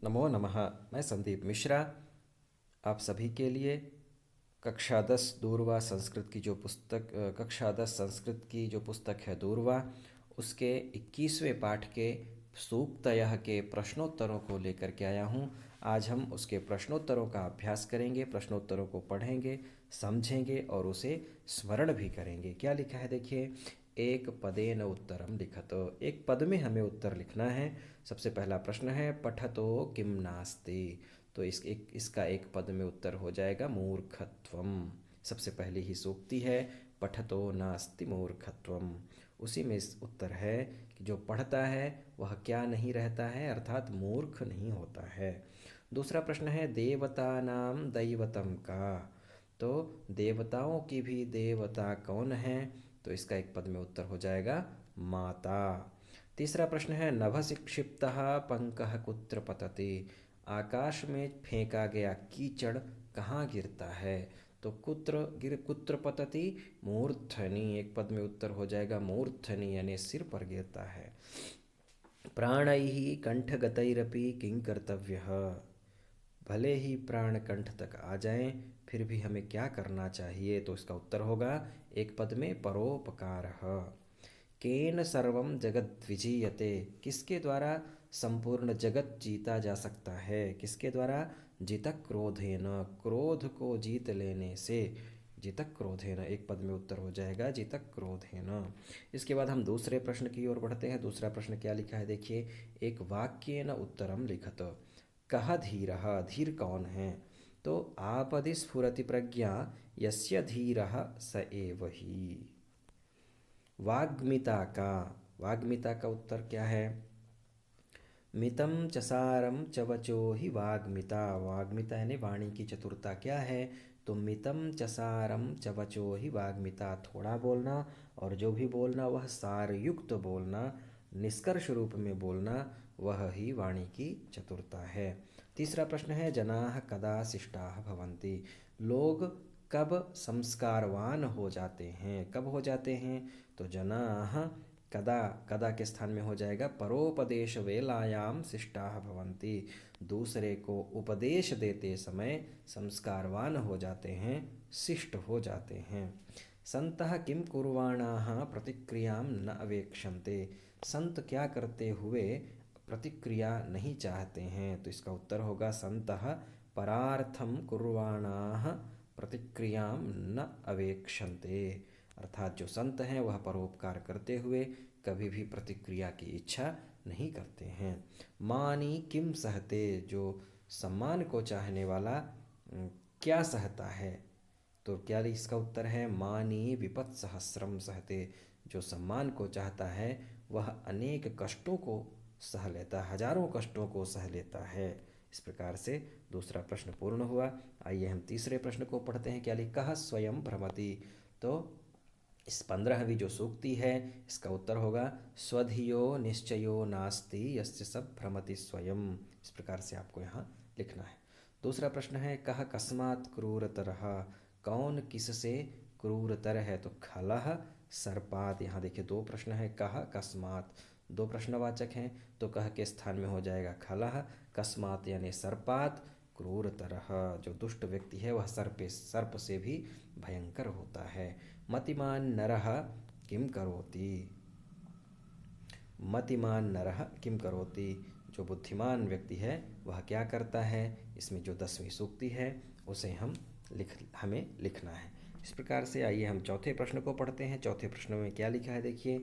नमो नमः। मैं संदीप मिश्रा आप सभी के लिए कक्षा 10 दूरवा संस्कृत की जो पुस्तक कक्षा 10 संस्कृत की जो पुस्तक है दूरवा, उसके 21वें पाठ के सूक्तयः के प्रश्नोत्तरों को लेकर के आया हूँ। आज हम उसके प्रश्नोत्तरों का अभ्यास करेंगे, प्रश्नोत्तरों को पढ़ेंगे, समझेंगे और उसे स्मरण भी करेंगे। क्या लिखा है देखिए, एक पदेन उत्तरम लिखत। एक पद में हमें उत्तर लिखना है। सबसे पहला प्रश्न है पठतो किम नास्ति। तो इसका एक पद में उत्तर हो जाएगा मूर्खत्वम। सबसे पहली ही सूक्ति है पठतो नास्ति मूर्खत्वम। उसी में इस उत्तर है कि जो पढ़ता है वह क्या नहीं रहता है, अर्थात मूर्ख नहीं होता है। दूसरा प्रश्न है देवता नाम दैवतम का। तो देवताओं की भी देवता कौन है? तो इसका एक पद में उत्तर हो जाएगा माता। तीसरा प्रश्न है नभसिक्षिप्तः पंकः कुत्र पतति। आकाश में फेंका गया कीचड़ कहाँ गिरता है? तो कुत्र पतति मूर्धनि। एक पद में उत्तर हो जाएगा मूर्धनि, यानी सिर पर गिरता है। प्राणैः कंठगतैरपि किं कर्तव्यः। भले ही प्राण कंठ तक आ जाएं, फिर भी हमें क्या करना चाहिए? तो इसका उत्तर होगा एक पद में परोपकारः। केन सर्वम जगत विजीयते। किसके द्वारा संपूर्ण जगत जीता जा सकता है? किसके द्वारा? जितक क्रोधेन। क्रोध को जीत लेने से। जितक क्रोधेन, एक पद में उत्तर हो जाएगा जितक क्रोधेन। इसके बाद हम दूसरे प्रश्न की ओर बढ़ते हैं। दूसरा प्रश्न क्या लिखा है देखिए, एक वाक्येन उत्तरम लिखत। कह धीरः। धीर कौन है? तो आपदि स्फुरति प्रज्ञा यस्य धीरः स एव ही। वाग्मिता का उत्तर क्या है? मितम चसारम चवचो ही वाग्मिता। वाग्मिता यानी वाणी की चतुरता क्या है? तो मितम चसारम चवचो ही वाग्मिता। थोड़ा बोलना और जो भी बोलना वह सारयुक्त बोलना, निष्कर्ष रूप में बोलना, वह ही वाणी की चतुरता है। तीसरा प्रश्न है जनाः कदा शिष्टाः भवन्ति। लोग कब संस्कारवान हो जाते हैं? कब हो जाते हैं? तो जनाः कदा, कदा के स्थान में हो जाएगा परोपदेश वेलायाम शिष्टाः भवन्ति। दूसरे को उपदेश देते समय संस्कारवान हो जाते हैं, शिष्ट हो जाते हैं। संतः किम कुर्वाणाः प्रतिक्रियां न अवेक्षन्ते। संत क्या करते हुए प्रतिक्रिया नहीं चाहते हैं? तो इसका उत्तर होगा संतः परार्थम कुर्वाणाः प्रतिक्रियां न अवेक्षन्ते। अर्थात जो संत हैं वह परोपकार करते हुए कभी भी प्रतिक्रिया की इच्छा नहीं करते हैं। मानी किम सहते। जो सम्मान को चाहने वाला क्या सहता है? तो क्या इसका उत्तर है मानी विपत् सहस्रम सहते। जो सम्मान को चाहता है वह अनेक कष्टों को सह लेता है, हजारों कष्टों को सह लेता है। इस प्रकार से दूसरा प्रश्न पूर्ण हुआ। आइए हम तीसरे प्रश्न को पढ़ते हैं। क्या लिखा? स्वयं भ्रमति। तो इस 15वीं जो सूक्ति है इसका उत्तर होगा स्वधियो निश्चयो नास्ति यस्य सब भ्रमति स्वयं। इस प्रकार से आपको यहाँ लिखना है। दूसरा प्रश्न है कह कस्मात् क्रूरतरः। कौन किससे क्रूरतर है? तो खलः सर्पात्। यहाँ देखिए दो प्रश्न है, कह कस्मात्, दो प्रश्नवाचक हैं, तो कह के स्थान में हो जाएगा खलः, कस्मात् यानी सर्पात्, क्रूरतरः जो दुष्ट व्यक्ति है वह सर्प से भी भयंकर होता है। मतिमान नरः किम करोति। मतिमान नरः किम करोति। जो बुद्धिमान व्यक्ति है वह क्या करता है? इसमें जो 10वीं सूक्ति है उसे हमें लिखना है। इस प्रकार से आइए हम चौथे प्रश्न को पढ़ते हैं। चौथे प्रश्न में क्या लिखा है देखिए,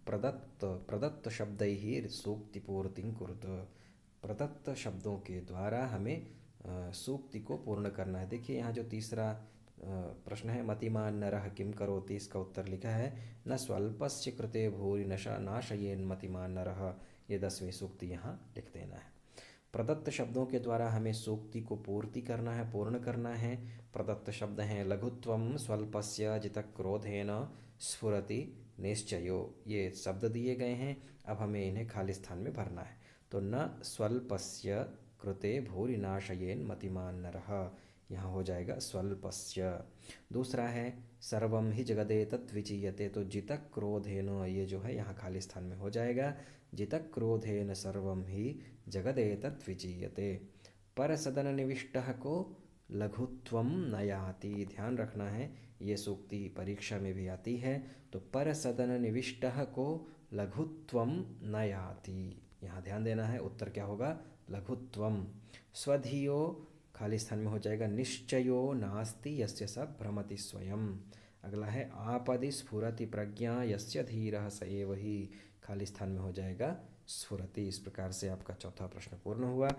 प्रदत्त शब्दैः सूक्तिपूर्तिं कुरुत। प्रदत्त शब्दों के द्वारा हमें सूक्ति को पूर्ण करना है। देखिए यहाँ जो तीसरा प्रश्न है मतिमान नरः किम करोति, इसका उत्तर लिखा है न स्वल्पस्य कृते भूरि नाशयेन मतिमान नरः। ये 10वीं सूक्ति यहाँ लिख देना है। प्रदत्त शब्दों के द्वारा हमें सूक्ति को पूर्ति करना है, पूर्ण करना है। प्रदत्त शब्द हैं लघुत्वम स्वल्पस्य जितक क्रोधेन स्फुरति निश्चयो। ये शब्द दिए गए हैं, अब हमें इन्हें खाली स्थान में भरना है। तो न स्वल्पस्य कृते भूरि नाशयेन मतिमान नरः, यहाँ हो जाएगा स्वल्पस्य। दूसरा है सर्वम ही जगदेतत् विचीयते। तो जितक क्रोधेन, ये जो है यहाँ खाली स्थान में हो जाएगा जितक्रोधेन सर्वं हि जगदेतत् विजीयते। परसदननिविष्टः को लघुत्वं न याति। ध्यान रखना है, ये सूक्ति परीक्षा में भी आती है। तो परसदननिविष्टः को लघुत्वं न याति, यहाँ ध्यान देना है। उत्तर क्या होगा? लघुत्वम। स्वधियो खाली स्थान में हो जाएगा निश्चयो नास्ति यस्य स भ्रमति स्वयं। अगला है आपदि स्फुरति प्रज्ञा यस्य धीरः स एव ही, खाली स्थान में हो जाएगा स्फुरति। इस प्रकार से आपका चौथा प्रश्न पूर्ण हुआ।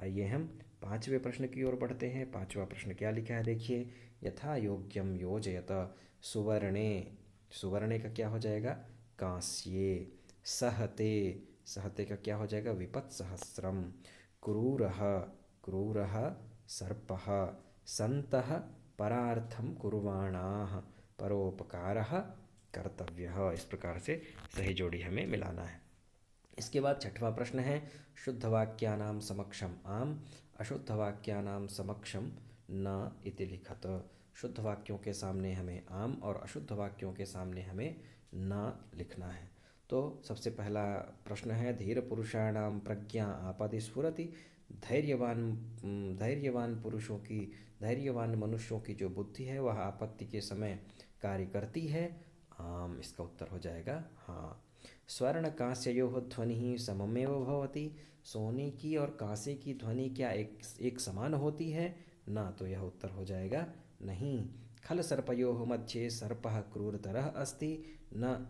आइए हम पांचवें प्रश्न की ओर बढ़ते हैं। पांचवा प्रश्न क्या लिखा है देखिए, यथा योग्यम योजयत सुवर्णे, सुवर्णे का क्या हो जाएगा? कांस्ये। सहते, सहते का क्या हो जाएगा? विपत्सहस्रम। क्रूरः, क्रूरः सर्पः। सन्तः परार्थम कुर्वाणाः, परोपकारः कर्तव्यः। इस प्रकार से सही जोड़ी हमें मिलाना है। इसके बाद छठवां प्रश्न है, शुद्ध वाक्यानां समक्षम आम, अशुद्ध वाक्यानां समक्षम न इति लिखत। शुद्ध वाक्यों के सामने हमें आम और अशुद्ध वाक्यों के सामने हमें न लिखना है। तो सबसे पहला प्रश्न है, धीर पुरुषाणां प्रज्ञा आपदि स्फुरति। धैर्यवान धैर्यवान पुरुषों की, धैर्यवान मनुष्यों की जो बुद्धि है वह आपत्ति के समय कार्य करती है। आम, इसका उत्तर हो जाएगा हाँ। स्वर्ण कांस्ययोः ध्वनिः सममेव भवति। सोने की और कांसे की ध्वनि क्या एक समान होती है? ना, तो यह उत्तर हो जाएगा नहीं। खल सर्पयोः मध्ये सर्पः क्रूरतरः अस्ति, न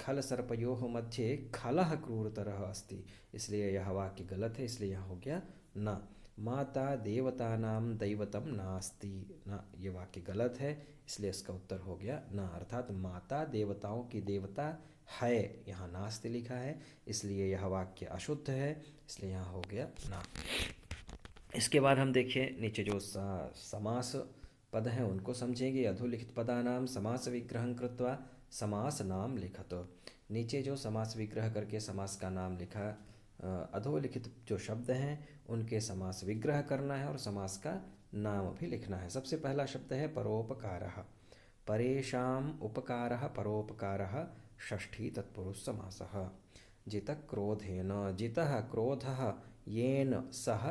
खल सर्पयोः मध्ये खलः क्रूरतरः अस्ति। इसलिए यह वाक्य गलत है, इसलिए यह हो गया न। माता देवतानां दैवतम नास्ति, न, ये वाक्य गलत है, इसलिए इसका उत्तर हो गया न। अर्थात माता देवताओं की देवता है, यहाँ नास्ति लिखा है, इसलिए यह वाक्य अशुद्ध है, इसलिए यहाँ हो गया ना। इसके बाद हम देखिए नीचे जो समास पद हैं उनको समझेंगे। अधोलिखित पदानाम समास विग्रहं कृत्वा समास नाम लिखत। नीचे जो समास विग्रह करके समास का नाम लिखा, अधोलिखित जो शब्द हैं उनके समास विग्रह करना है और समास का नाम भी लिखना है। सबसे पहला शब्द है परोपकारः। परेषाम् उपकारः परोपकारः, षष्ठी तत्पुरुष समासः। जितः क्रोधेन, जितः क्रोधः येन सह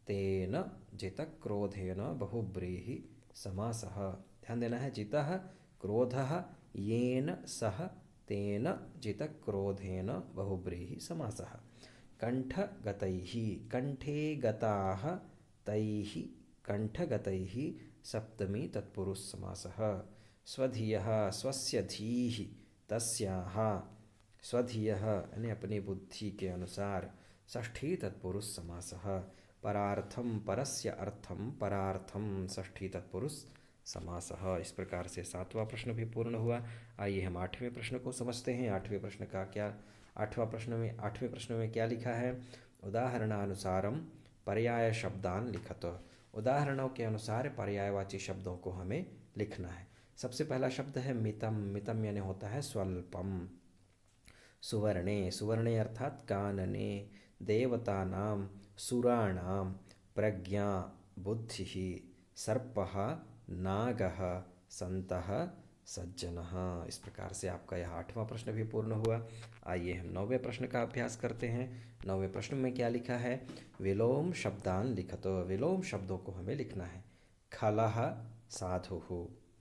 तेन, जितः क्रोधेन बहुब्रीहि समासः। ध्यान देना है, जितः क्रोधः येन सह तेन, जितः क्रोधेन बहुब्रीहि समासः। कंठगतैः, कंठे गताः तैः, कंठगतैः सप्तमी तत्पुरुष समासः। स्वधियः स्वस्य धीः तस्याः, स्वधियः यानी अपनी बुद्धि के अनुसार, षष्ठी तत्पुरुष समासः। परार्थम परस्य अर्थम, परार्थम षष्ठी तत्पुरुष समासः। इस प्रकार से सातवां प्रश्न भी पूर्ण हुआ। आइए हम आठवें प्रश्न को समझते हैं। आठवें प्रश्न का क्या, आठवें प्रश्न में क्या लिखा है? उदाहरणानुसारम पर्याय शब्दान लिखत। उदाहरणों के अनुसार पर्यायवाची शब्दों को हमें लिखना है। सबसे पहला शब्द है मितम, मितम यानी होता है स्वल्पम। सुवर्णे, सुवर्णे अर्थात कानने। देवतानां, सुराणां, प्रज्ञा बुद्धिः, सर्पः नागः, सन्तः सज्जनः। इस प्रकार से आपका यह आठवां प्रश्न भी पूर्ण हुआ। आइए हम नौवें प्रश्न का अभ्यास करते हैं। नौवें प्रश्न में क्या लिखा है? विलोम शब्दान लिखत। विलोम शब्दों को हमें लिखना है। खलः साधुः,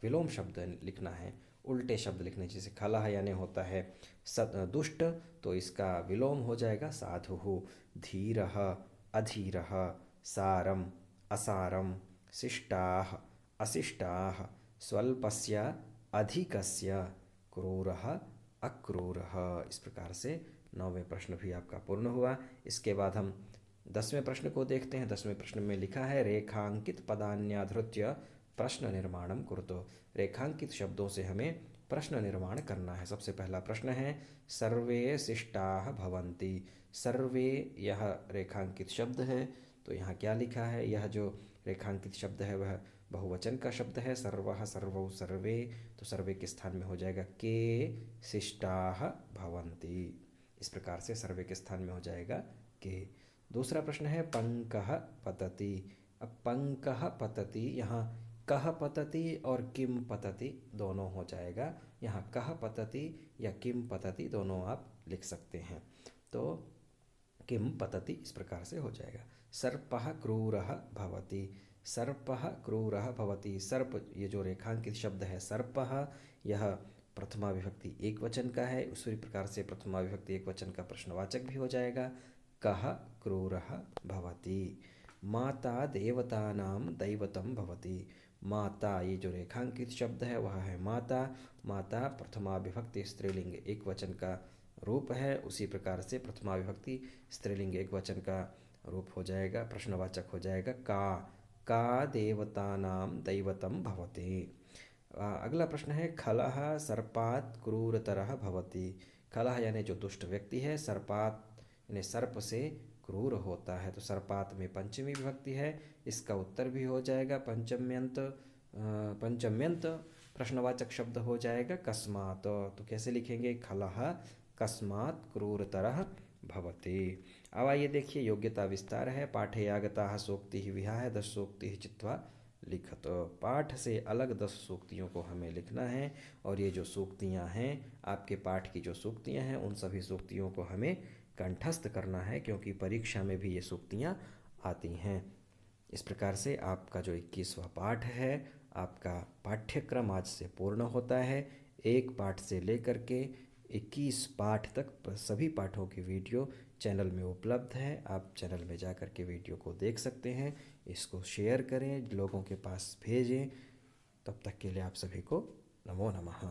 विलोम शब्द लिखना है, उल्टे शब्द लिखने। जैसे खलः यानी होता है दुष्ट, तो इसका विलोम हो जाएगा साधुः। धीरः अधीरः, सारम असारम, शिष्टाः अशिष्टाः, स्वल्पस्य अधिकस्य, क्रूरः अक्रूरः। इस प्रकार से नौवें प्रश्न भी आपका पूर्ण हुआ। इसके बाद हम 10वें प्रश्न को देखते हैं। 10वें प्रश्न में लिखा है रेखांकित पदान्याधृत्य प्रश्न निर्माणम कुरुतो। रेखांकित शब्दों से हमें प्रश्न निर्माण करना है। सबसे पहला प्रश्न है सर्वे शिष्टाः भवन्ति। सर्वे यह रेखांकित शब्द है, तो यहाँ क्या लिखा है? यह जो रेखांकित शब्द है वह बहुवचन का शब्द है। सर्वः सर्वौ सर्वे, तो सर्वे के स्थान में हो जाएगा के शिष्टाः भवन्ति। इस प्रकार से सर्वे के स्थान में हो जाएगा के। दूसरा प्रश्न है पंकः पतति। अब पंकः पतति, यहाँ कः पतति और किम पतति दोनों हो जाएगा। यहाँ कः पतति या किम पतति दोनों आप लिख सकते हैं। तो किम पतति इस प्रकार से हो जाएगा। सर्पः क्रूरः भवति, सर्पः क्रूरः भवति। सर्प ये जो रेखांकित शब्द है सर्पः, यह प्रथमा विभक्ति एक वचन का है, उसी प्रकार से प्रथमा विभक्ति एक वचन का प्रश्नवाचक भी हो जाएगा। कः क्रूरः भवति। माता देवतानां दैवतं भवति। माता ये जो रेखांकित शब्द है वह है माता। माता प्रथमा विभक्ति स्त्रीलिंग एक वचन का रूप है, उसी प्रकार से प्रथमा विभक्ति स्त्रीलिंग एक वचन का रूप हो जाएगा, प्रश्नवाचक हो जाएगा का देवतानां दैवतं भवति। अगला प्रश्न है खलः सर्पात् क्रूरतरः भवति। खलः यानी जो दुष्ट व्यक्ति है, सर्पात् यानी सर्प से क्रूर होता है, तो सर्पात में पंचमी विभक्ति है, इसका उत्तर भी हो जाएगा पंचम्यंत। पंचम्यंत प्रश्नवाचक शब्द हो जाएगा कस्मात्। तो कैसे लिखेंगे, खलः कस्मात् क्रूरतरः भवति। अब आइए देखिए योग्यता विस्तार है। पाठे आगताः सूक्तिः विहाय 10 सूक्तिः चित्वा लिखत। पाठ से अलग 10 सूक्तियों को हमें लिखना है, और ये जो सूक्तियाँ हैं आपके पाठ की जो सूक्तियाँ हैं उन सभी सूक्तियों को हमें कंठस्थ करना है, क्योंकि परीक्षा में भी ये सूक्तियाँ आती हैं। इस प्रकार से आपका जो 21वां पाठ है, आपका पाठ्यक्रम आज से पूर्ण होता है। एक पाठ से लेकर के 21 पाठ तक सभी पाठों की वीडियो चैनल में उपलब्ध है। आप चैनल में जा कर के वीडियो को देख सकते हैं। इसको शेयर करें, लोगों के पास भेजें। तब तक के लिए आप सभी को नमो नमः।